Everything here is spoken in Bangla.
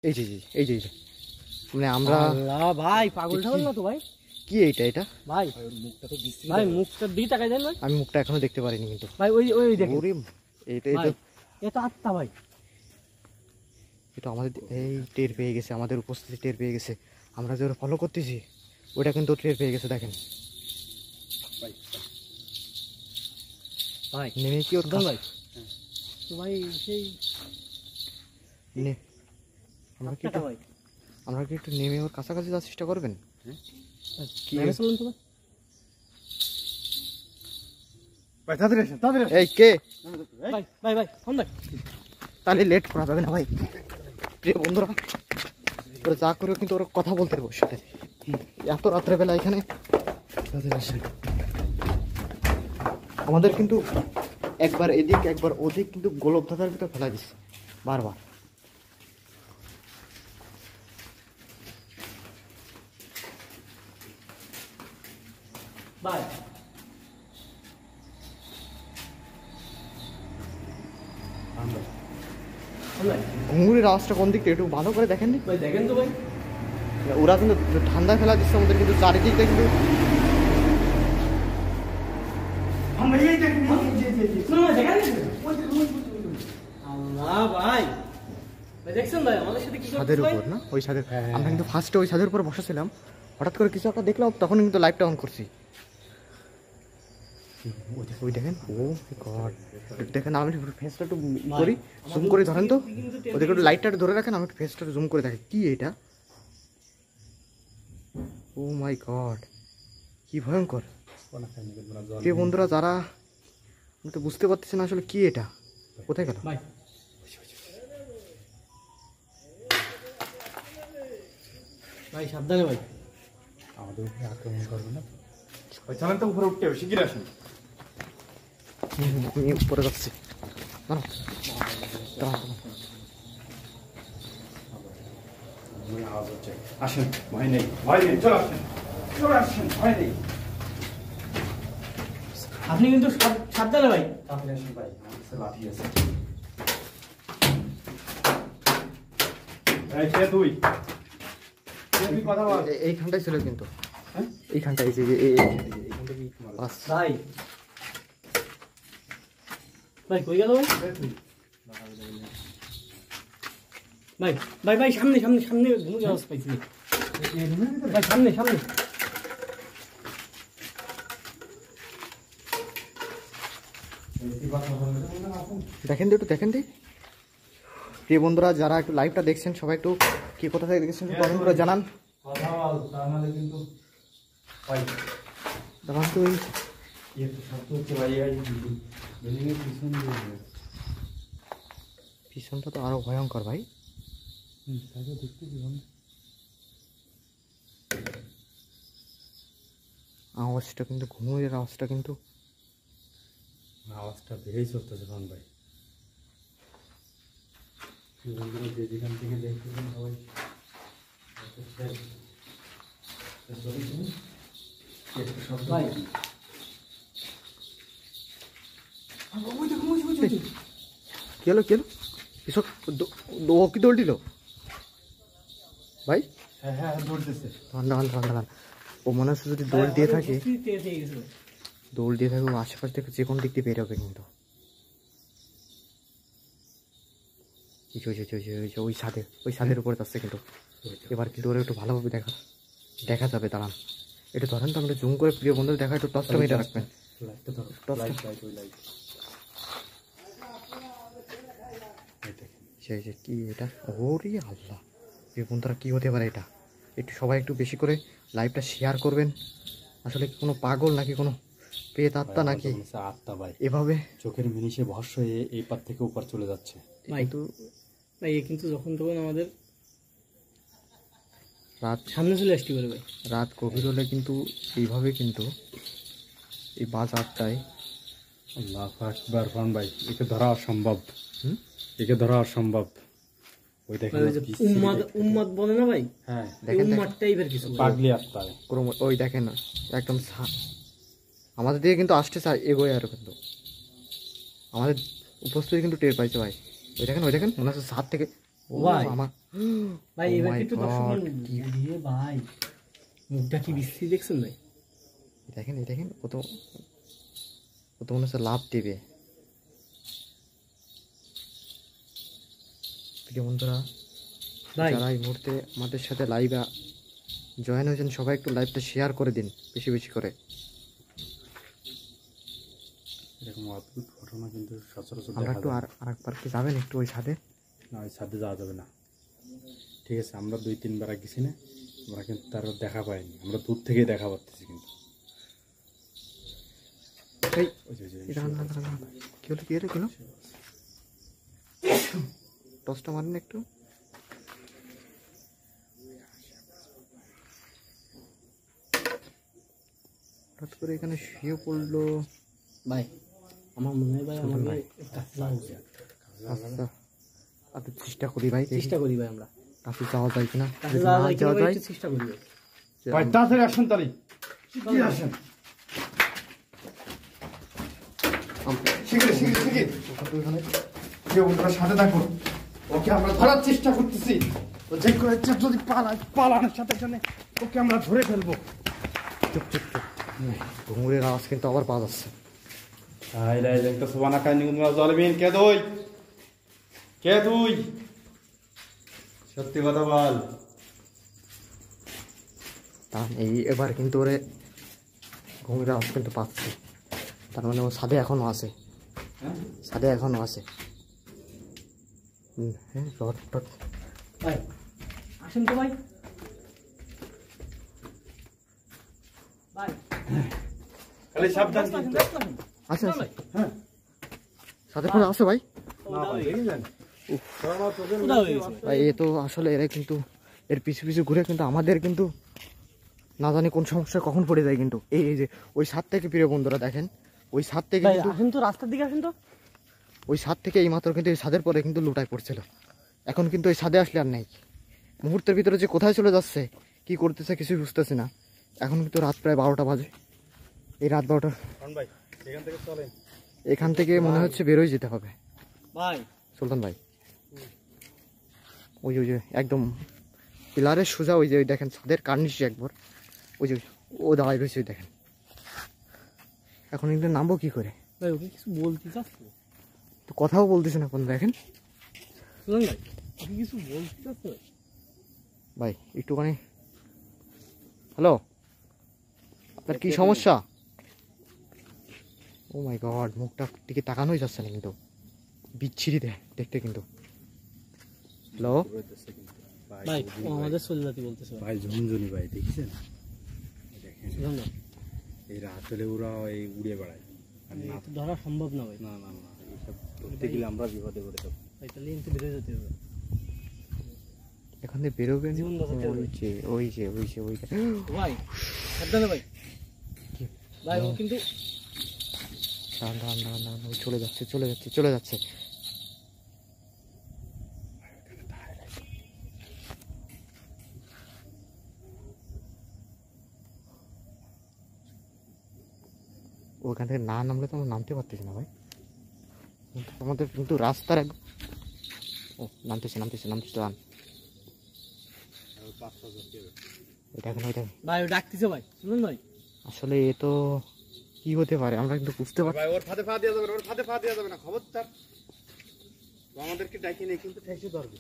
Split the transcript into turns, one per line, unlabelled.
এই যে এই যে মানে আমরা
ভাই পাগল ঠাগল না তো ভাই?
কি এটা
ভাই মুখটা তো দিচ্ছি ভাই, মুখটা দিয়ে তাকাই দেন ভাই।
আমি মুখটা এখনো দেখতে পারিনি কিন্তু
ভাই ওই দেখেন
এটা
এটা আত্মা ভাই।
এটা আমাদের এই টের পেয়ে গেছে, আমাদের উপস্থিতি টের পেয়ে গেছে। আমরা যে ফলো করতেছি ওটা কিন্তু টের পেয়ে গেছে। দেখেন
ভাই
নেমে কি ওর
ভাই তো ভাই সেই
আমরা কি একটু নেমে ওর কাছাকাছি যাওয়ার চেষ্টা করবেন?
কি চলুন তো
ভাই, এই কে
ভাই ভাই ভাই ফোন ভাই,
তাহলে লেট করা যাবে না ভাই। প্রিয় বন্ধুরা, ওরা যা করে কিন্তু ওরা কথা বলতে পারবো সাথে এত রাত্রেবেলা এখানে। আমাদের কিন্তু একবার এদিক একবার ওদিক কিন্তু গোলক ধাঁধার ভিতরে ফেলা দিচ্ছে বারবার।
ভাই
ঘুঙুরের আওয়াজটা কোন দিকটা একটু ভালো করে দেখেন নি
ভাই, দেখেন তো ভাই।
ওরা কিন্তু ঠান্ডায় ফেলা দিচ্ছে আমাদের, কিন্তু চারিদিকটা কিন্তু ছাদের উপর না, ওই ছাদের। আমরা কিন্তু ফার্স্টে ওই ছাদের উপর বসেছিলাম, হঠাৎ করে কিছু একটা দেখলাম, তখন কিন্তু লাইটটা অন করছি। ওই দেখেন, ও গড, দেখেন আমি ফেসটা একটু করি, জুম করে ধরেন তো, ওদেরকে একটু লাইটটা একটু ধরে রাখেন, আমি একটু ফেসটা জুম করে দেখি কি এটা। ও মাই গড, কি ভয়ঙ্কর। প্রিয় বন্ধুরা, যারা আমি তো বুঝতে পারতেছি না আসলে কি এটা, কোথায় গেল?
ভাই সাবধানে ভাই,
আমাদের উপরে আক্রমণ করবে না। চলেন তো উপরে উঠতে হবে, শিগগির আসুন। আমি উপরে যাচ্ছি, আসেন, ভয় নেই, ভয় নেই, চলে আসেন, চলে আসেন, ভয় নেই।
আপনি কিন্তু সাবধানে ভাই।
আপনি আসেন ভাই, আমার লাঠি আছে। তুই কথা বল। এইখানটাই ছিল কিন্তু, এইখানটাই
ভাই ভাই কই গেল ভাই? ভাই ভাই ভাই সামনে সামনে সামনে ঘুমে যাওয়া পাইছি ভাই, সামনে সামনে।
দেখেন একটু দেখেন দি। প্রিয় বন্ধুরা, যারা একটু লাইভটা দেখছেন সবাই একটু কি কোথা থেকে দেখছেন কমেন্ট করে জানান। পিছনটা তো আরো ভয়ঙ্কর ভাই। আওয়াজটা কিন্তু ঘুমের আওয়াজটা কিন্তু
বেড়েই চলতেছে ভাই। যেখান থেকে দেখতেছেন সবাই
কি হলো এসব ও কি দৌড় দিল ভাই?
হ্যাঁ দৌড়তেছে।
ও মনে হচ্ছে যদি দৌড় দিয়ে থাকে ও আশেপাশ থেকে যে কোনো দিক দিয়ে বেরোবে কিন্তু। ওই ছাদের উপরে যাচ্ছে কিন্তু, এবার কিন্তু ওরা একটু ভালোভাবে দেখা যাবে। দাঁড়ান একটু ধরেন তো, আমরা জুম করে প্রিয় বন্ধুদের দেখা, একটু টর্চটা মেরে রাখবেন। কি এটা? ওরে আল্লাহ, প্রিয় বন্ধুরা কি হতে পারে এটা? একটু সবাই একটু বেশি করে লাইভটা শেয়ার করবেন। আসলে কোনো পাগল নাকি কোনো প্রেত আত্মা নাকি
আত্মা ভাই,
এভাবে
চোখের মিনিশে ভস্য হয়ে এই পার থেকে ওপার চলে যাচ্ছে
ভাই। তো ভাই কিন্তু যখন তখন আমাদের
রাত
সামনে চলে আসতে পারে ভাই।
রাত গভীর হলে কিন্তু এইভাবে কিন্তু এই বাজ আটটায়।
আল্লাহু আকবার ভাই, একে ধরা অসম্ভব, একে ধরা অসম্ভব। ওই দেখেন
উম্মাদ বলে না ভাই?
হ্যাঁ
দেখেন উম্মাদ টাইপের কিছু
পাগলি আত্মা।
ওই দেখেন না, একদম আমাদের দিকে কিন্তু আসতে চায়, এগোয় আর কিন্তু আমাদের উপস্থিতি কিন্তু টের পাইছে ভাই। ওই দেখেন মনে হচ্ছে ছাদ থেকে।
ভাই
আমার
ভাই
Oh
এবার
my
একটু
God,
দর্শক
কি-
ভাই মুখটা কি বিশ্রী দেখছেন ভাই?
দেখেন এই দেখেন কত কত মনে হচ্ছে লাভ দেবে। প্রিয় বন্ধুরা,
ভাই
যারা এই মুহূর্তে আমাদের সাথে লাইভে জয়েন হয়েছেন সবাই একটু লাইভটা শেয়ার করে দিন বেশি বেশি করে।
এরকম অদ্ভুত ঘটনা কিন্তু সচরাচর
আমরা
দেখা
একটু
যায় না।
আর একবার কি যাবেন একটু ওই ছাদে?
না, ওই ছাদে যাওয়া যাবে না। ঠিক আছে, আমরা 2-3 বার গেছি না, আমরা কিন্তু তার দেখা পাইনি, আমরা দূর থেকেই দেখা পাচ্ছি কিন্তু।
এই
ওই যে- ওই যে-
এটা না, না, না, না। কি হলো কি হলো কি হলো? টসটা মারেন একটু। হঠাৎ করে এখানে শুয়ে পড়লো।
ভাই আমার মনে হয় ভাই আমাদের কাছে যাওয়া উচিত।
আচ্ছা একটু চেষ্টা করি ভাই, দেখি
চেষ্টা করি ভাই আমরা
কাছে যাওয়া যায় কিনা।
কাছে
যদি
যাওয়া
না
যায় কিনা
যাওয়া
ভাই
যায়
একটু চেষ্টা করি ভাই।
ভাই তাড়াতাড়ি আসেন, তাড়াতাড়ি কি আসেন,
ওখানে
যে ওনার সাথে থাকুন, ওকে আমরা ধরার চেষ্টা করতেছি। ও যে করে যদি পালানোর সাথে সাথে ওকে আমরা ধরে ফেলবো।
চুপ চুপ চুপ। ঘুঙুরের আওয়াজ কিন্তু আবার পাওয়া যাচ্ছে।
সত্যি কথা বল।
তা এই এবার কিন্তু ওরে ঘুঙুরের আওয়াজ কিন্তু পাচ্ছে, তার মানে ও ছাদে এখনো আছে, ছাদে এখনো আছে। হ্যাঁ রড টড।
ভাই আসেন তো ভাই। ভাই
খালি সাবধান
আসেন,
কিন্তু।
আসেন।
আচ্ছা
না
আচ্ছা
ভাই
হ্যাঁ,
ছাদে করে আছে ভাই।
না ভাই, দেখেছেন?
কোথাও হয়ে গেছে
ভাই এ তো আসলে এরা কিন্তু এর পিছু পিছু ঘুরে কিন্তু আমাদের কিন্তু না জানি কোন সমস্যায় কখন পড়ে যায়। কিন্তু এই এই যে ওই ছাদ থেকে, প্রিয় বন্ধুরা দেখেন, ওই ছাদ থেকে
ভাই
কিন্তু
আসেন তো রাস্তার দিকে আসেন তো।
ওই ছাদ থেকে এই মাত্র কিন্তু এই ছাদের পরে কিন্তু লুটায় পড়ছিল। এখন কিন্তু ওই ছাদে আসলে আর নেই। মুহূর্তের ভিতরে যে কোথায় চলে যাচ্ছে, কি করতেছে কিছুই বুঝতেছি না। এখন কিন্তু রাত প্রায় 12টা বাজে। এই রাত 12টা
ভাই এখান থেকে চলেন।
এখান থেকে মনে হচ্ছে বেরোয় যেতে হবে।
ভাই
সুলতান ভাই ওই যে একদম পিলারের সোজা ওই যে ওই দেখেন ছাদের কার্নিশে একবার ওই যে ও দাঁড়ায় রয়েছে, ওই দেখেন। এখন কিন্তু নামবো কি করে?
ভাই ওকে কিছু বলতে চাচ্ছো?
তো কথাও বলতেছে না কোন, দেখেন
শুনুন ভাই ওকে কিছু বলতে চাচ্ছো?
ভাই একটুখানি। হ্যালো, আপনার কি সমস্যা? ও মাই গড, মুখটা দিকে তাকানোই যাচ্ছে না কিন্তু, বিচ্ছিরি দেখতে কিন্তু। হ্যালো
ভাই ও আমাদের চললাতি বলতেছে
ভাই ঝুনঝুনি ভাই, দেখছেন? দেখেন
শুনুন না,
এই রাত হলে ওরা এই উড়ে বেড়ায়। আর না,
এটা ধরা সম্ভব না ভাই।
না না না, এইসব ধরতে গেলে আমরা বিপদে পড়ে যাবো।
ভাই তাহলে কিন্তু বেরোয় যেতে হবে।
এখান থেকে বেরোবেন?
জীবন বাঁচাতে হবে।
ওই যে
ভাই সাবধানে ভাই।
কি?
ভাই ও কিন্তু
দাঁড়ান, ওই চলে যাচ্ছে। ওখান থেকে না নামলে তো আমরা নামতে পারতেছি না ভাই। আমাদের কিন্তু রাস্তার ও নামতেছে দাঁড়ান। ওইটা
ভাই ও ডাকতেছে ভাই, শুনুন ভাই।
আসলে এ তো কি হতে পারে আমরা কিন্তু বুঝতে পারছি।
ভাই ওর ফাঁদে পা দেওয়া যাবে না, খবরদার। ও আমাদেরকে ডাকিয়ে নিয়ে কিন্তু ঠেসে ধরবে।